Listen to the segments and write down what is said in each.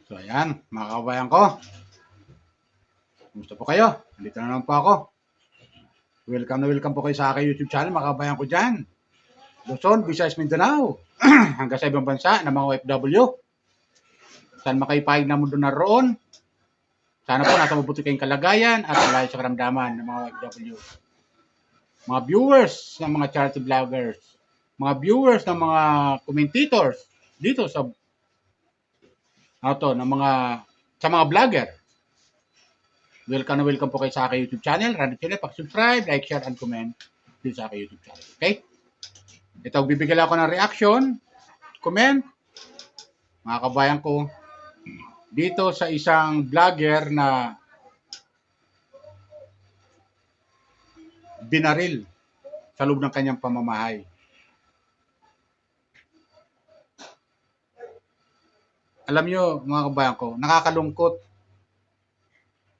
So ayan, mga kabayan ko. Kumusta po kayo? Nandito na naman po ako. Welcome na welcome po kayo sa aking YouTube channel, mga kabayan ko dyan. Luzon, Visayas, Mindanao. Hanggang sa ibang bansa ng mga OFW. Saan makaipaig na mundo na roon. Sana po nasa mabuti kayong kalagayan at malayo sa karamdaman ng mga OFW. Mga viewers ng mga charity vloggers. Mga viewers ng mga commentators dito sa mga vlogger. Welcome na welcome po kayo sa aking YouTube channel. Randy Chile, subscribe, like, share, and comment dito sa aking YouTube channel. Okay? Ito, bibigyan ako ng reaction, comment, mga kabayan ko, dito sa isang vlogger na binaril sa loob ng kanyang pamamahay. Alam nyo, mga kabayan ko, nakakalungkot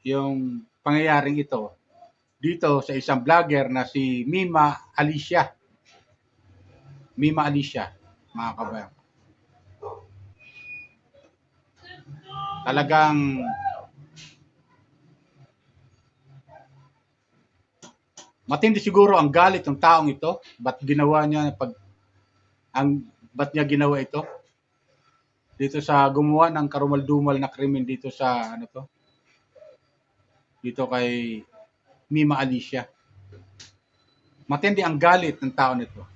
yung pangyayaring ito dito sa isang vlogger na si Mima Alicia. Mima Alicia, mga kabayan. Talagang matindi siguro ang galit ng taong ito. Ba't niya ginawa ito? Dito sa gumawa ng karumal-dumal na krimen dito sa dito kay Mima Alicia. Matindi ang galit ng tao nito.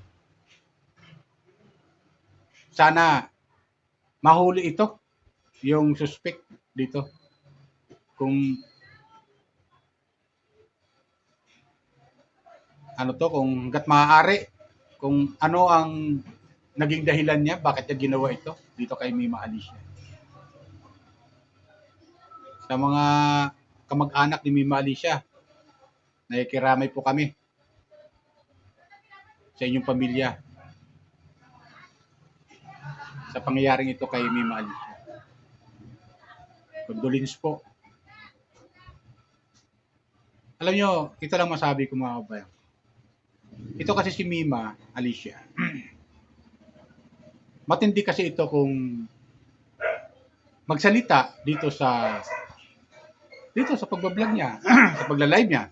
Sana mahuli ito, yung suspect dito. Kung kung hanggat maaari, kung ano ang naging dahilan niya, bakit niya ginawa ito dito kay Mima Alicia. Sa mga kamag-anak ni Mima Alicia, nakikiramay po kami sa inyong pamilya sa pangyayaring ito kay Mima Alicia. Condolence po. Alam nyo, ito lang masabi ko, mga kabayan. Ito kasi si Mima Alicia. Matindi kasi ito kung magsalita dito sa pagbablog niya, sa pagla-live niya.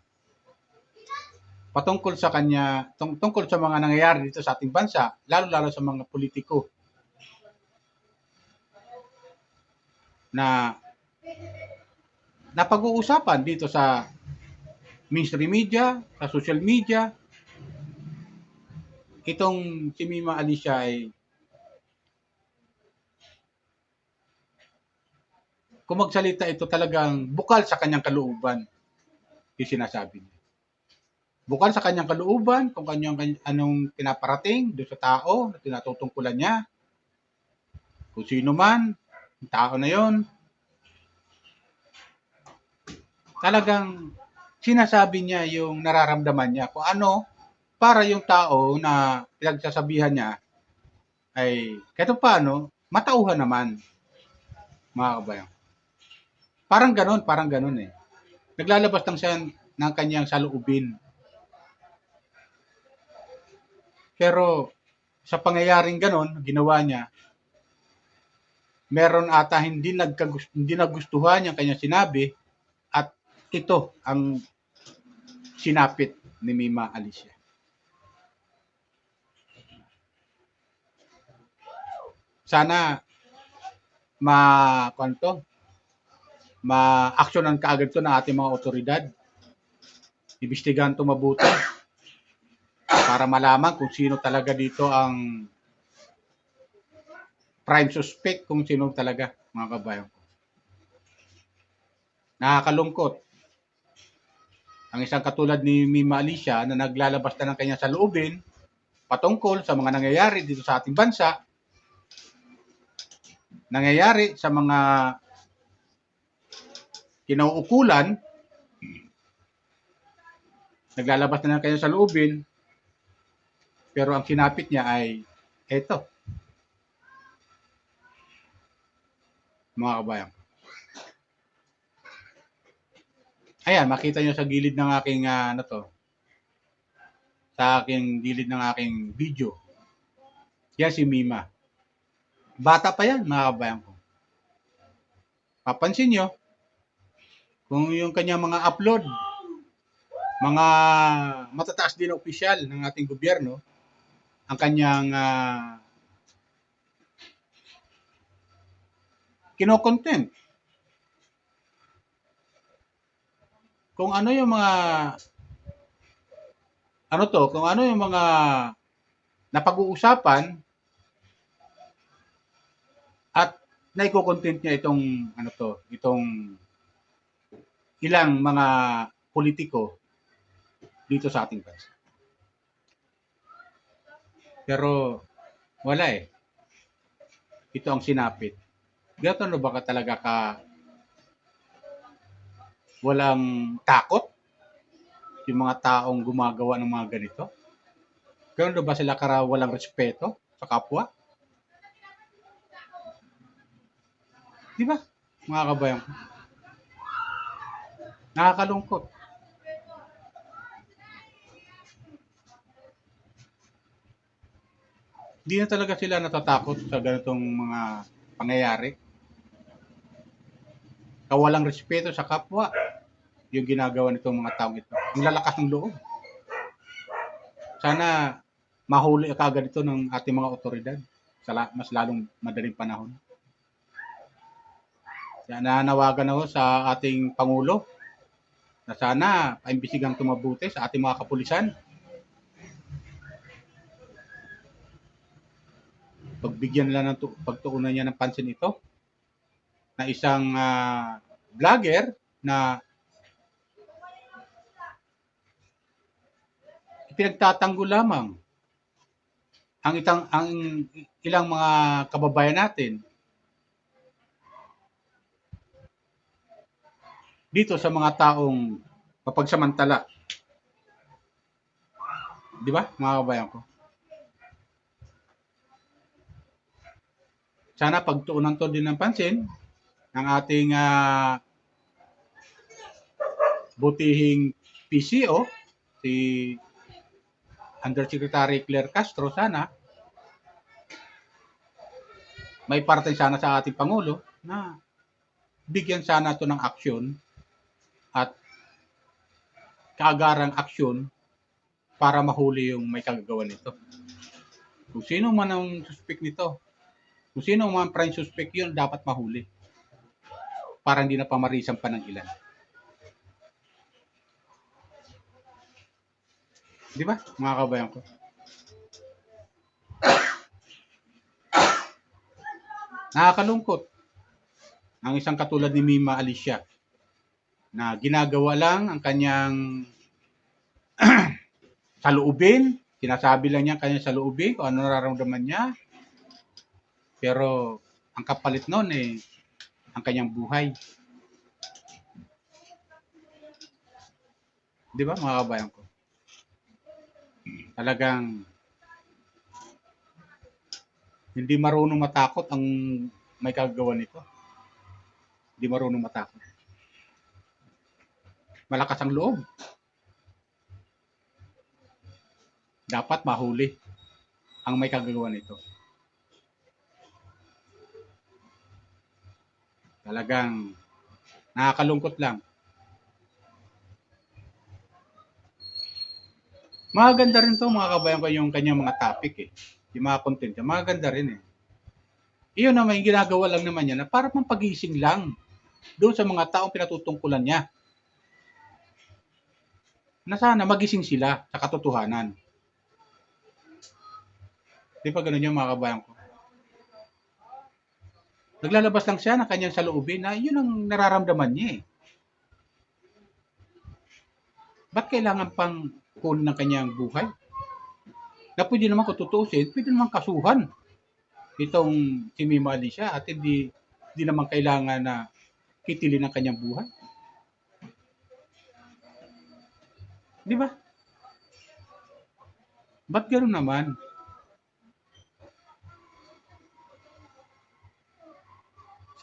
Patungkol sa kanya, tungkol sa mga nangyayari dito sa ating bansa, lalo-lalo sa mga politiko na napag-uusapan dito sa mainstream media, sa social media. Itong si Mima Alicia ay kung magsalita ito talagang bukal sa kanyang kalooban yung sinasabi niya. Bukal sa kanyang kalooban kung anong pinaparating doon sa tao na tinatutungkulan niya. Kung sino man, yung tao na yon, talagang sinasabi niya yung nararamdaman niya kung ano para yung tao na pinagsasabihan niya ay kahit paano matauhan naman, mga kabayan. Parang ganon eh. Naglalabas lang siya ng kanyang saloobin. Pero sa pangyayaring ganon, ginawa niya, meron ata hindi nagustuhan yung kanyang sinabi at ito ang sinapit ni Mima Alicia. Sana ma-aksyonan kaagad to ng ating mga otoridad. Imbestigahan to mabuti para malaman kung sino talaga dito ang prime suspect, kung sino talaga, mga kabayan ko. Nakakalungkot ang isang katulad ni Mima Alicia na naglalabas na ng kanyang saloobin patungkol sa mga nangyayari dito sa ating bansa, nangyayari sa mga kinauukulan, naglalabas na ng kanyang saloobin, pero ang sinapit niya ay eto, mga kabayan. Ayan, makita nyo sa gilid ng aking sa aking gilid ng aking video. Yan si Mima. Bata pa yan, mga kabayan ko. papansin nyo, kung yung kanyang mga upload, mga matataas din na opisyal ng ating gobyerno, ang kanyang kino-content. Kung ano yung mga kung ano yung mga napag-uusapan at naiko-content niya itong ilang mga politiko dito sa ating bansa. Pero wala eh. Ito ang sinapit. Gato ba ka talaga ka walang takot yung mga taong gumagawa ng mga ganito? Gano'n ba sila walang respeto sa kapwa? Di ba, mga kabayan ko? Nakakalungkot. Di na talaga sila natatakot sa ganitong mga pangyayari. Kawalang respeto sa kapwa yung ginagawa nitong mga taong ito. Ang lalakas ng loob. Sana mahuli kagad ito ng ating mga otoridad sa mas lalong madaling panahon. Nanawagan ako sa ating Pangulo na sana paimbisigang tumabuti sa ating mga kapulisan. Pagbigyan nila ng pagtuunan niya ng pansin ito na isang vlogger na pinagtatanggol lamang ang ilang mga kababayan natin dito sa mga taong mapagsamantala. Di ba, mga kababayan ko? Sana pagtuunan to din ng pansin ng ating butihing PCO, si Undersecretary Claire Castro. Sana may parte sana sa ating Pangulo na bigyan sana to ng aksyon at kaagarang aksyon para mahuli yung may kagagawa nito. Kung sino man ang suspect nito, kung sino man prime suspect yun, dapat mahuli. Para hindi na pamarisan pa ng ilan. Di ba, mga kabayan ko? Nakakalungkot ang isang katulad ni Mima Alicia na ginagawa lang ang kanyang saloobin, sinasabi lang niya kanyang saloobin kung ano nararamdaman niya. Pero ang kapalit noon ang kanyang buhay. Di ba, mga kabayan ko? Talagang hindi marunong matakot ang may kagagawa nito. Hindi marunong matakot. Malakas ang loob. Dapat mahuli ang may kagagawa nito. Talagang nakakalungkot lang. Maganda rin to, mga kabayan ko, yung kanyang mga topic yung mga content niya. Maganda rin Iyon naman, yung ginagawa lang naman niya na para pagising lang doon sa mga taong pinatutungkulan niya. Na sana magising sila sa katotohanan. Di ba ganun yung mga kabayan ko? Naglalabas lang siya ng kanyang saloobin na yun ang nararamdaman niya Ba't kailangan pang kunin ng kanyang buhay? Na pwede naman kung tutuusin, pwede naman kasuhan itong si Mima Alicia at hindi naman kailangan na kitilin ang kanyang buhay. Di ba? Ba't gano'n naman?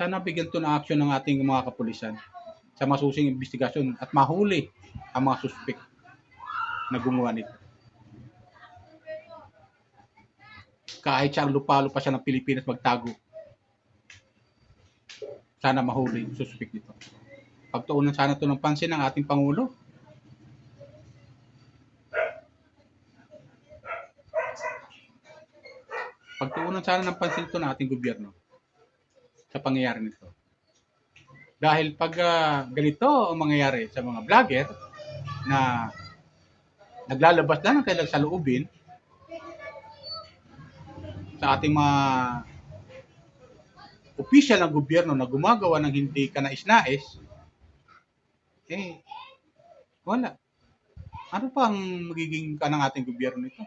Sana bigyan to ng aksyon ng ating mga kapulisan sa masusing investigasyon at mahuli ang mga suspect na gumawa nito. Kahit siyang lupalo pa siya ng Pilipinas magtago. sana mahuli yung suspect nito. Pagtuunan sana ito ng pansin ng ating Pangulo. Pagtuunan sana ng pansin ito ng ating gobyerno sa pangyayari nito. Dahil pag ganito ang mangyayari sa mga vlogger na naglalabas na ng kailang saloobin sa ating mga opisyal ng gobyerno na gumagawa ng hindi kanais-nais, wala. Ano pa ang magiging ng ating gobyerno nito?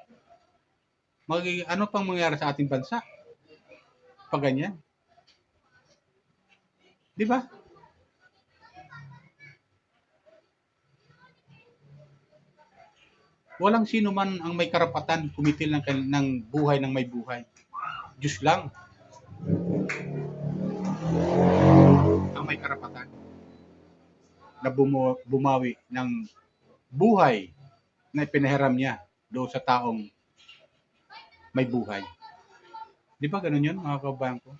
Ano pang mangyayari sa ating bansa? Pag ganyan. Di ba? Walang sino man ang may karapatan kumitil ng buhay ng may buhay. Diyos lang ang may karapatan na bumawi ng buhay na ipinahiram niya doon sa taong may buhay. Di ba ganun yun, mga kabayan ko?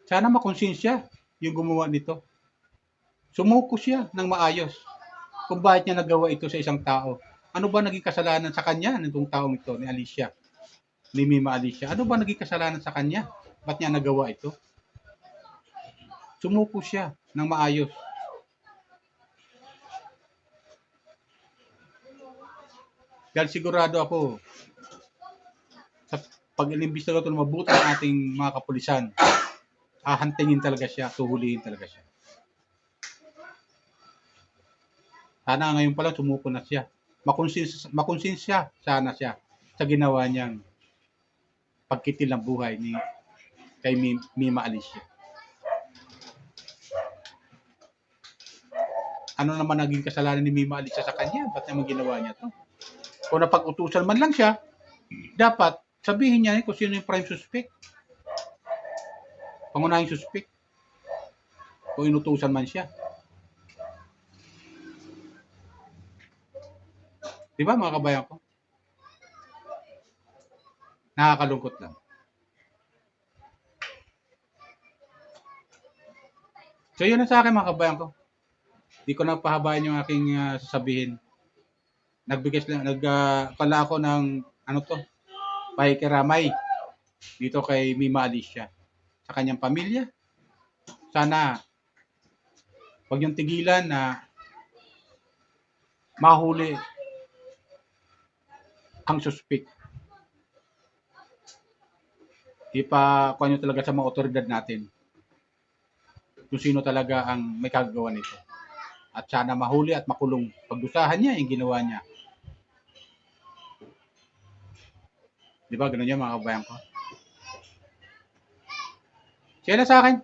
Sana makonsensya yung gumawa nito. Sumuko siya ng maayos kung bakit niya nagawa ito sa isang tao. Ano ba naging kasalanan sa kanya nitong taong ito, ni Alicia? Ni Mima Alicia. Ano ba naging kasalanan sa kanya? Ba't niya nagawa ito? Sumuko siya ng maayos. Dahil sigurado ako, sa pag-inimbestiga ito na mabuti ng ating mga kapulisan, hahantingin talaga siya, tuhulihin talaga siya. Sana ngayon pala sumuko na siya. Makonsensya sana siya sa ginawa niyang pagkitil ng buhay ni kay Mima Alicia. Ano naman naging kasalanan ni Mima Alicia sa kanya? Ba't naman ginawa niya to? Kung napag-utusan man lang siya, dapat sabihin niya kung sino yung prime suspect. Pangunahing suspect. Kung inutusan man siya. Di ba mga kabayan ko? Nakakalungkot lang. So yun na sa akin mga kabayan ko. Di ko na pahabayan yung aking sasabihin. Kala ako ng pakikiramay dito kay Mima Alicia sa kanyang pamilya. Sana wag yung tigilan na mahuli ang suspect. Ipakuha nyo talaga sa mga otoridad natin kung sino talaga ang may kagagawa nito. At sana mahuli at makulong. Pagdusahan niya yung ginawa niya. Di ba? Ganun yan mga kabayan ko. Siya na sa akin.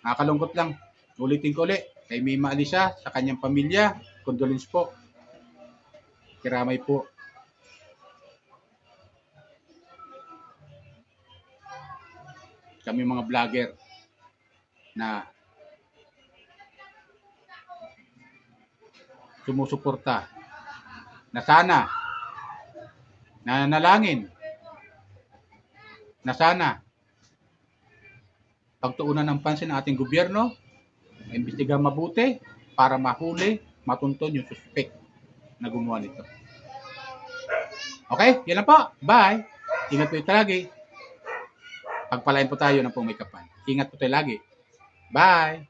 Nakakalungkot lang. Ulitin ko ulit. Kay Mima Alicia, sa kanyang pamilya, condolence po. Kiramay po. Kami mga vlogger na sumusuporta na sana nanalangin na sana pagtuunan ng pansin ng ating gobyerno, imbestigahan mabuti para mahuli, matunton yung suspect na gumawa nito. Okay, yan lang po. Bye. Ingat po tayo lagi. Pagpalain po tayo ng pumikapan. Ingat po tayo lagi. Bye.